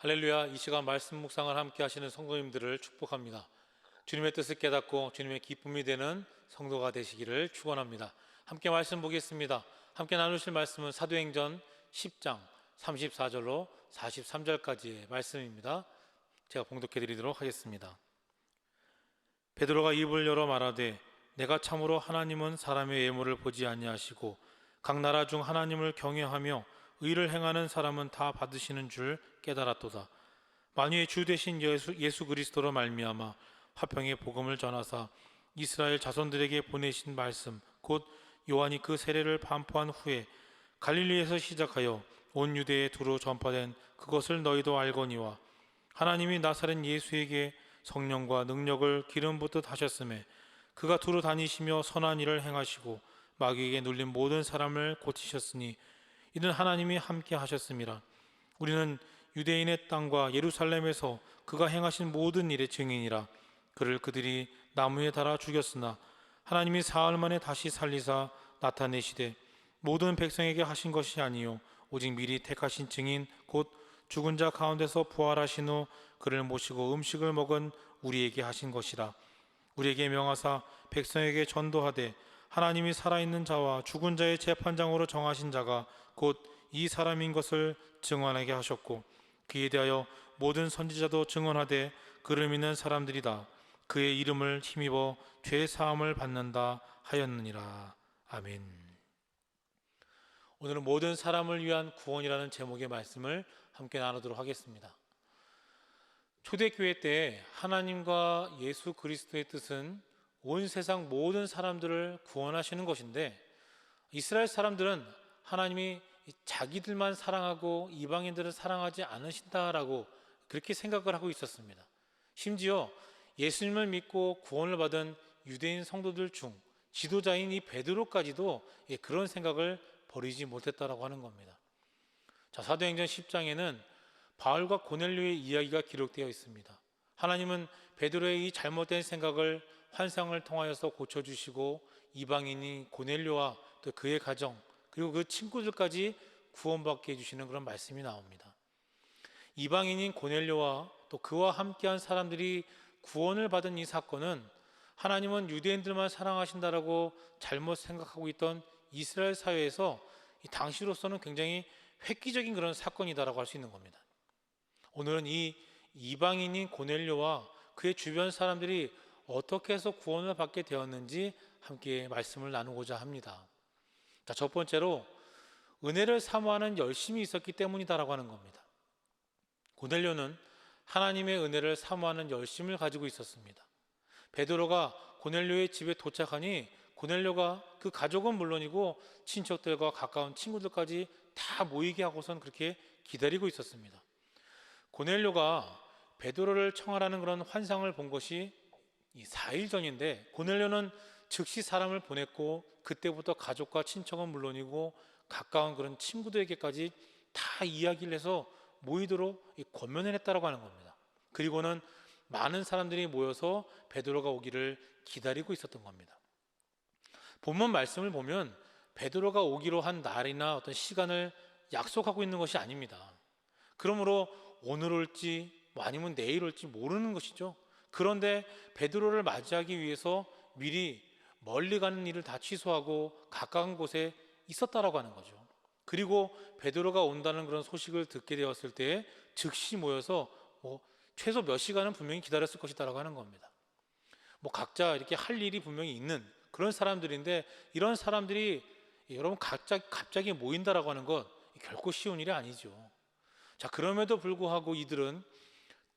할렐루야. 이 시간 말씀 묵상을 함께 하시는 성도님들을 축복합니다. 주님의 뜻을 깨닫고 주님의 기쁨이 되는 성도가 되시기를 축원합니다. 함께 말씀 보겠습니다. 함께 나누실 말씀은 사도행전 10장 34절로 43절까지의 말씀입니다. 제가 봉독해 드리도록 하겠습니다. 베드로가 입을 열어 말하되 내가 참으로 하나님은 사람의 예물을 보지 아니하시고 각 나라 중 하나님을 경외하며 의를 행하는 사람은 다 받으시는 줄 깨달았도다. 만유의 주 되신 예수 그리스도로 말미암아 화평의 복음을 전하사 이스라엘 자손들에게 보내신 말씀 곧 요한이 그 세례를 반포한 후에 갈릴리에서 시작하여 온 유대에 두루 전파된 그것을 너희도 알거니와 하나님이 나사렛 예수에게 성령과 능력을 기름 붓듯 하셨음에 그가 두루 다니시며 선한 일을 행하시고 마귀에게 눌린 모든 사람을 고치셨으니 이는 하나님이 함께 하셨음이라. 우리는 유대인의 땅과 예루살렘에서 그가 행하신 모든 일의 증인이라. 그를 그들이 나무에 달아 죽였으나 하나님이 사흘 만에 다시 살리사 나타내시되 모든 백성에게 하신 것이 아니요 오직 미리 택하신 증인 곧 죽은 자 가운데서 부활하신 후 그를 모시고 음식을 먹은 우리에게 하신 것이라. 우리에게 명하사 백성에게 전도하되 하나님이 살아있는 자와 죽은 자의 재판장으로 정하신 자가 곧 이 사람인 것을 증언하게 하셨고 그에 대하여 모든 선지자도 증언하되 그를 믿는 사람들이다 그의 이름을 힘입어 죄 사함을 받는다 하였느니라. 아멘. 오늘은 모든 사람을 위한 구원이라는 제목의 말씀을 함께 나누도록 하겠습니다. 초대교회 때 하나님과 예수 그리스도의 뜻은 온 세상 모든 사람들을 구원하시는 것인데 이스라엘 사람들은 하나님이 자기들만 사랑하고 이방인들을 사랑하지 않으신다라고 그렇게 생각을 하고 있었습니다. 심지어 예수님을 믿고 구원을 받은 유대인 성도들 중 지도자인 이 베드로까지도 그런 생각을 버리지 못했다라고 하는 겁니다. 자, 사도행전 10장에는 바울과 고넬료의 이야기가 기록되어 있습니다. 하나님은 베드로의 이 잘못된 생각을 환상을 통하여서 고쳐주시고 이방인인 고넬료와 또 그의 가정 그리고 그 친구들까지 구원받게 해주시는 그런 말씀이 나옵니다. 이방인인 고넬료와 또 그와 함께한 사람들이 구원을 받은 이 사건은 하나님은 유대인들만 사랑하신다라고 잘못 생각하고 있던 이스라엘 사회에서 당시로서는 굉장히 획기적인 그런 사건이다라고 할 수 있는 겁니다. 오늘은 이 이방인인 고넬료와 그의 주변 사람들이 어떻게 해서 구원을 받게 되었는지 함께 말씀을 나누고자 합니다. 자, 첫 번째로 은혜를 사모하는 열심이 있었기 때문이다라고 하는 겁니다. 고넬료는 하나님의 은혜를 사모하는 열심을 가지고 있었습니다. 베드로가 고넬료의 집에 도착하니 고넬료가 그 가족은 물론이고 친척들과 가까운 친구들까지 다 모이게 하고선 그렇게 기다리고 있었습니다. 고넬료가 베드로를 청하라는 그런 환상을 본 것이 4일 전인데 고넬료는 즉시 사람을 보냈고 그때부터 가족과 친척은 물론이고 가까운 그런 친구들에게까지 다 이야기를 해서 모이도록 권면을 했다고 하는 겁니다. 그리고는 많은 사람들이 모여서 베드로가 오기를 기다리고 있었던 겁니다. 본문 말씀을 보면 베드로가 오기로 한 날이나 어떤 시간을 약속하고 있는 것이 아닙니다. 그러므로 오늘 올지 아니면 내일 올지 모르는 것이죠. 그런데 베드로를 맞이하기 위해서 미리 멀리 가는 일을 다 취소하고 가까운 곳에 있었다라고 하는 거죠. 그리고 베드로가 온다는 그런 소식을 듣게 되었을 때 즉시 모여서 최소 몇 시간은 분명히 기다렸을 것이다라고 하는 겁니다. 각자 이렇게 할 일이 분명히 있는 그런 사람들인데 이런 사람들이 여러분 갑자기 모인다라고 하는 것 결코 쉬운 일이 아니죠. 자, 그럼에도 불구하고 이들은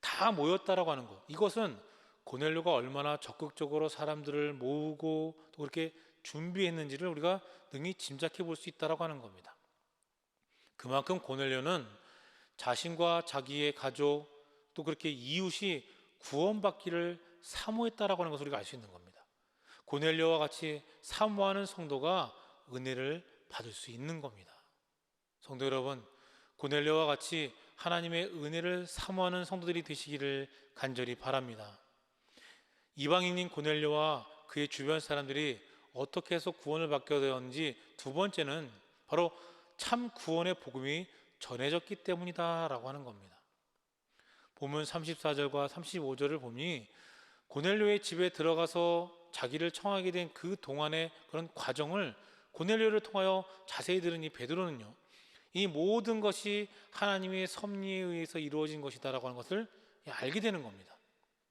다 모였다라고 하는 것, 이것은 고넬료가 얼마나 적극적으로 사람들을 모으고 또 그렇게 준비했는지를 우리가 능히 짐작해 볼 수 있다라고 하는 겁니다. 그만큼 고넬료는 자신과 자기의 가족 또 그렇게 이웃이 구원받기를 사모했다라고 하는 것을 우리가 알 수 있는 겁니다. 고넬료와 같이 사모하는 성도가 은혜를 받을 수 있는 겁니다. 성도 여러분, 고넬료와 같이 하나님의 은혜를 사모하는 성도들이 되시기를 간절히 바랍니다. 이방인인 고넬료와 그의 주변 사람들이 어떻게 해서 구원을 받게 되었는지 두 번째는 바로 참 구원의 복음이 전해졌기 때문이다라고 하는 겁니다. 본문 34절과 35절을 보니 고넬료의 집에 들어가서 자기를 청하게 된 그 동안의 그런 과정을 고넬료를 통하여 자세히 들은 이 베드로는요, 이 모든 것이 하나님의 섭리에 의해서 이루어진 것이다라고 하는 것을 알게 되는 겁니다.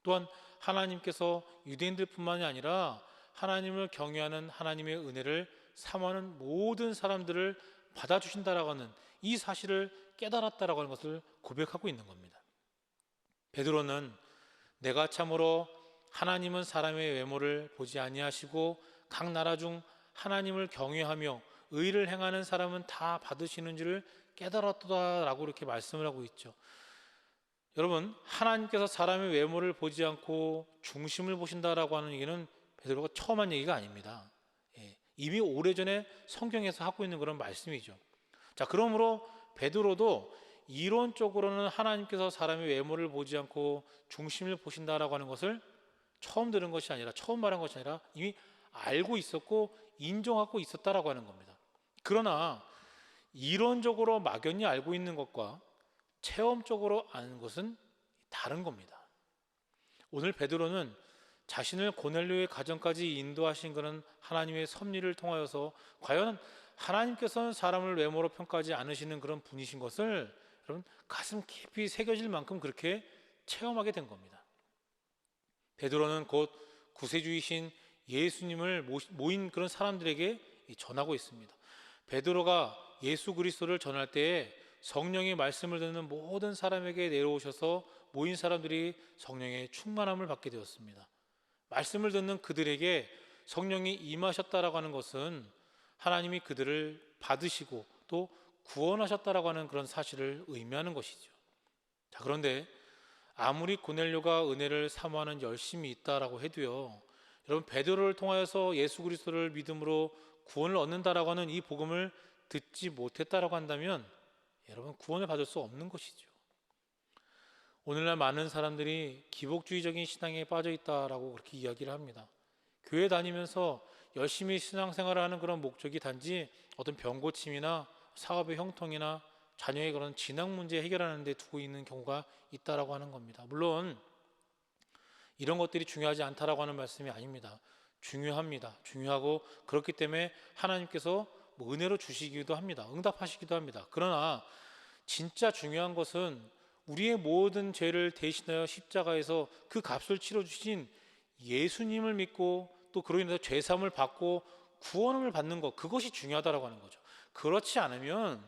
또한 하나님께서 유대인들뿐만이 아니라 하나님을 경외하는 하나님의 은혜를 사모하는 모든 사람들을 받아주신다라고 하는 이 사실을 깨달았다라고 하는 것을 고백하고 있는 겁니다. 베드로는 내가 참으로 하나님은 사람의 외모를 보지 아니하시고 각 나라 중 하나님을 경외하며 의를 행하는 사람은 다 받으시는 줄을 깨달았다라고 이렇게 말씀을 하고 있죠. 여러분, 하나님께서 사람의 외모를 보지 않고 중심을 보신다라고 하는 얘기는 베드로가 처음 한 얘기가 아닙니다. 이미 오래전에 성경에서 하고 있는 그런 말씀이죠. 자, 그러므로 베드로도 이론적으로는 하나님께서 사람의 외모를 보지 않고 중심을 보신다라고 하는 것을 처음 들은 것이 아니라, 처음 말한 것이 아니라 이미 알고 있었고 인정하고 있었다라고 하는 겁니다. 그러나 이론적으로 막연히 알고 있는 것과 체험적으로 아는 것은 다른 겁니다. 오늘 베드로는 자신을 고넬료의 가정까지 인도하신 그런 하나님의 섭리를 통하여서 과연 하나님께서는 사람을 외모로 평가하지 않으시는 그런 분이신 것을 여러분 가슴 깊이 새겨질 만큼 그렇게 체험하게 된 겁니다. 베드로는 곧 구세주이신 예수님을 모인 그런 사람들에게 전하고 있습니다. 베드로가 예수 그리스도를 전할 때에 성령의 말씀을 듣는 모든 사람에게 내려오셔서 모인 사람들이 성령의 충만함을 받게 되었습니다. 말씀을 듣는 그들에게 성령이 임하셨다라고 하는 것은 하나님이 그들을 받으시고 또 구원하셨다라고 하는 그런 사실을 의미하는 것이죠. 자, 그런데 아무리 고넬료가 은혜를 사모하는 열심이 있다라고 해도요, 여러분 베드로를 통하여서 예수 그리스도를 믿음으로 구원을 얻는다라고 하는 이 복음을 듣지 못했다라고 한다면 여러분 구원을 받을 수 없는 것이죠. 오늘날 많은 사람들이 기복주의적인 신앙에 빠져 있다라고 그렇게 이야기를 합니다. 교회 다니면서 열심히 신앙생활을 하는 그런 목적이 단지 어떤 병고침이나 사업의 형통이나 자녀의 그런 진학 문제 해결하는 데 두고 있는 경우가 있다라고 하는 겁니다. 물론 이런 것들이 중요하지 않다라고 하는 말씀이 아닙니다. 중요합니다. 중요하고 그렇기 때문에 하나님께서 은혜로 주시기도 합니다. 응답하시기도 합니다. 그러나 진짜 중요한 것은 우리의 모든 죄를 대신하여 십자가에서 그 값을 치러주신 예수님을 믿고 또 그로 인해서 죄사함을 받고 구원을 받는 것, 그것이 중요하다라고 하는 거죠. 그렇지 않으면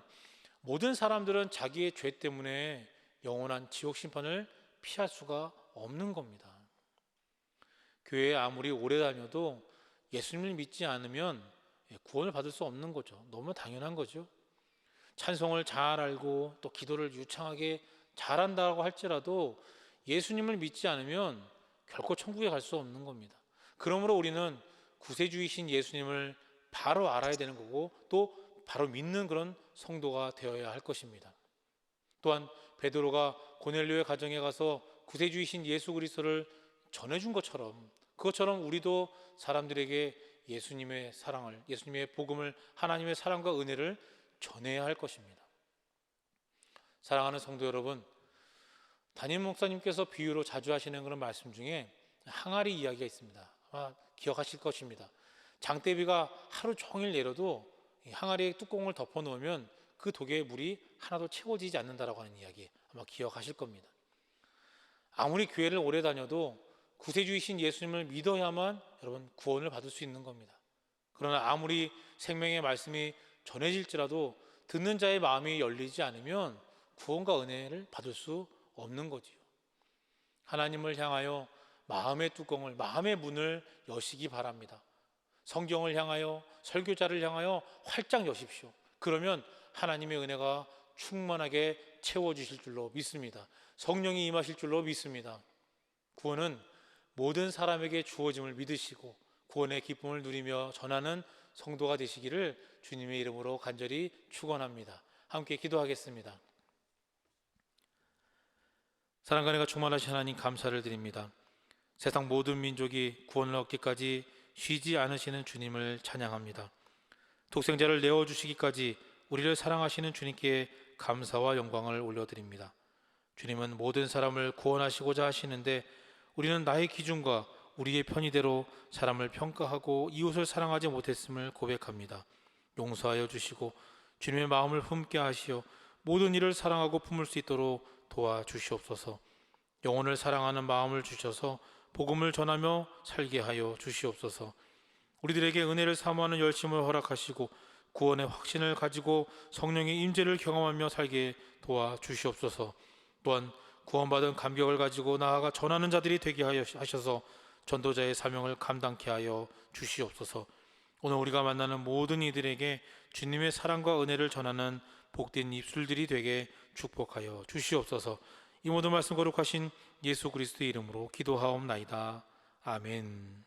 모든 사람들은 자기의 죄 때문에 영원한 지옥 심판을 피할 수가 없는 겁니다. 교회에 아무리 오래 다녀도 예수님을 믿지 않으면 구원을 받을 수 없는 거죠. 너무 당연한 거죠. 찬송을 잘 알고 또 기도를 유창하게 잘한다고 할지라도 예수님을 믿지 않으면 결코 천국에 갈 수 없는 겁니다. 그러므로 우리는 구세주이신 예수님을 바로 알아야 되는 거고 또 바로 믿는 그런 성도가 되어야 할 것입니다. 또한 베드로가 고넬료의 가정에 가서 구세주이신 예수 그리스도를 전해준 그것처럼 우리도 사람들에게 예수님의 사랑을, 예수님의 복음을, 하나님의 사랑과 은혜를 전해야 할 것입니다. 사랑하는 성도 여러분, 담임 목사님께서 비유로 자주 하시는 그런 말씀 중에 항아리 이야기가 있습니다. 아마 기억하실 것입니다. 장대비가 하루 종일 내려도 이 항아리에 뚜껑을 덮어 놓으면 그 독에 물이 하나도 채워지지 않는다라고 하는 이야기 아마 기억하실 겁니다. 아무리 교회를 오래 다녀도 구세주이신 예수님을 믿어야만 여러분 구원을 받을 수 있는 겁니다. 그러나 아무리 생명의 말씀이 전해질지라도 듣는 자의 마음이 열리지 않으면 구원과 은혜를 받을 수 없는 거지요. 하나님을 향하여 마음의 뚜껑을, 마음의 문을 여시기 바랍니다. 성경을 향하여, 설교자를 향하여 활짝 여십시오. 그러면 하나님의 은혜가 충만하게 채워주실 줄로 믿습니다. 성령이 임하실 줄로 믿습니다. 구원은 모든 사람에게 주어짐을 믿으시고 구원의 기쁨을 누리며 전하는 성도가 되시기를 주님의 이름으로 간절히 축원합니다. 함께 기도하겠습니다. 사랑과 은혜가 충만하신 하나님 감사를 드립니다. 세상 모든 민족이 구원을 얻기까지 쉬지 않으시는 주님을 찬양합니다. 독생자를 내어주시기까지 우리를 사랑하시는 주님께 감사와 영광을 올려드립니다. 주님은 모든 사람을 구원하시고자 하시는데 우리는 나의 기준과 우리의 편의대로 사람을 평가하고 이웃을 사랑하지 못했음을 고백합니다. 용서하여 주시고 주님의 마음을 품게 하시어 모든 일을 사랑하고 품을 수 있도록 도와주시옵소서. 영혼을 사랑하는 마음을 주셔서 복음을 전하며 살게 하여 주시옵소서. 우리들에게 은혜를 사모하는 열심을 허락하시고 구원의 확신을 가지고 성령의 임재를 경험하며 살게 도와주시옵소서. 또한 구원받은 감격을 가지고 나아가 전하는 자들이 되게 하셔서 전도자의 사명을 감당케 하여 주시옵소서. 오늘 우리가 만나는 모든 이들에게 주님의 사랑과 은혜를 전하는 복된 입술들이 되게 축복하여 주시옵소서. 이 모든 말씀 거룩하신 예수 그리스도의 이름으로 기도하옵나이다. 아멘.